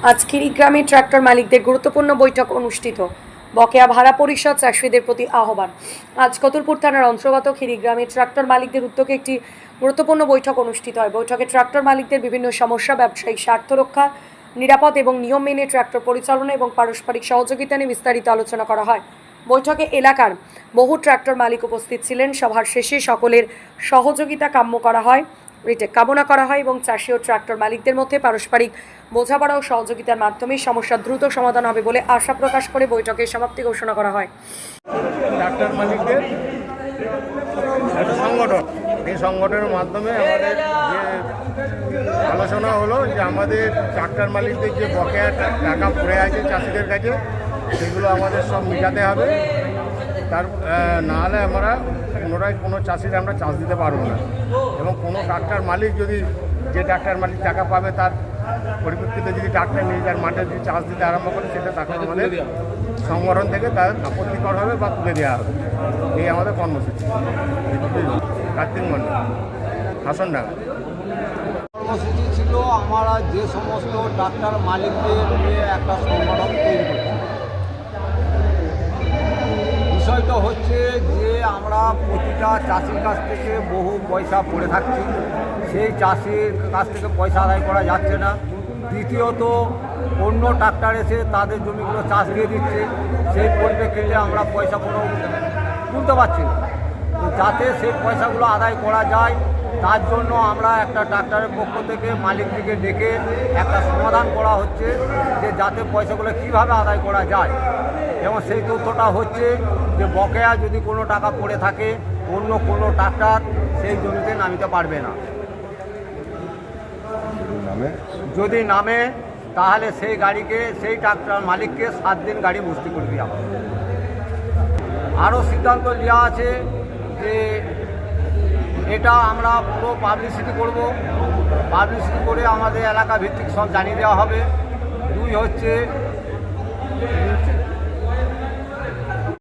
আজ খিরিগ্রামে ট্রাক্টর মালিকদের গুরুত্বপূর্ণ বৈঠক অনুষ্ঠিত। বকেয়া ভাড়া পরিশোধ চাষিদের প্রতি আহ্বান। আজ কতুলপুর থানার অন্তর্গত খিরিগ্রামে ট্রাক্টর মালিকদের উদ্যোগে একটি গুরুত্বপূর্ণ বৈঠক অনুষ্ঠিত হয়। বৈঠকে ট্রাক্টর মালিকদের বিভিন্ন সমস্যা, ব্যবসায়িক স্বার্থ রক্ষা, নিরাপদ এবং নিয়ম মেনে ট্রাক্টর পরিচালনা এবং পারস্পরিক সহযোগিতা নিয়ে বিস্তারিত আলোচনা করা হয়। বৈঠকে এলাকার বহু ট্রাক্টর মালিক উপস্থিত ছিলেন। সভার শেষে সকলের সহযোগিতা কামনা করা হয় এবং চাষি ও ট্রাক্টর মালিকদের মধ্যে পারস্পরিক বোঝাপড়া ও সহযোগিতার মাধ্যমে সমস্যার দ্রুত সমাধান হবে বলে আশা প্রকাশ করে বৈঠকের সমাপ্তি ঘোষণা করা হয়। ট্রাক্টর মালিকদের একটা সংগঠন, এই সংগঠনের মাধ্যমে আমাদের যে আলোচনা হলো যে আমাদের ট্রাক্টর মালিকদের যে বকেয়া টাকা পড়ে আছে চাষিদের কাছে, সেগুলো আমাদের সব মেটাতে হবে। তার নাহলে আমরা পুনরায় কোনো চাষির আমরা চাষ দিতে পারবো না। এবং কোনো ট্রাক্টর মালিক যদি যে ট্রাক্টর মালিক টাকা পাবে তার পরিপ্রেক্ষিতে যদি ট্রাক্টর নিয়ে যার মাঠে যদি চাষ দিতে আরম্ভ করে, সেটা তখন আমাদের সংগঠন থেকে তার আপত্তিকর হবে বা তুলে দেওয়া হবে। এই আমাদের কর্মসূচি। কার্তিক মন্ডল, হাসনডাঙ্গা। কর্মসূচি ছিল আমরা যে সমস্ত ট্রাক্টর মালিকদের নিয়ে একটা সংগঠন তৈরি করছি। বিষয়টা হচ্ছে যে আমরা প্রতিটা চাষির কাছ থেকে বহু পয়সা পড়ে থাকছি, সেই চাষির কাছ থেকে পয়সা আদায় করা যাচ্ছে না। দ্বিতীয়ত অন্য ট্রাক্টর এসে তাদের জমিগুলো চাষ দিয়ে দিচ্ছে, সেই পরিপ্রেক্ষিতে আমরা পয়সা কোনো তুলতে পারছি না। তো যাতে সেই পয়সাগুলো আদায় করা যায়, তার জন্য আমরা একটা ট্রাক্টরের পক্ষ থেকে মালিকদিকে ডেকে একটা সমাধান করা হচ্ছে যে যাতে পয়সাগুলো কীভাবে আদায় করা যায়। এবং সেই তথ্যটা হচ্ছে যে বকেয়া যদি কোনো টাকা পড়ে থাকে, অন্য কোনো ট্রাক্টর সেই জমিতে নামিতে পারবে না। যদি নামে তাহলে সেই গাড়িকে, সেই ট্রাক্টর মালিককে 7 দিন গাড়ি বস্তি করে দেওয়া হবে। আরও সিদ্ধান্ত নেওয়া আছে যে এটা আমরা পুরো পাবলিসিটি করব, পাবলিসিটি করে আমাদের এলাকা ভিত্তিক সব জানিয়ে দেওয়া হবে। 2 হচ্ছে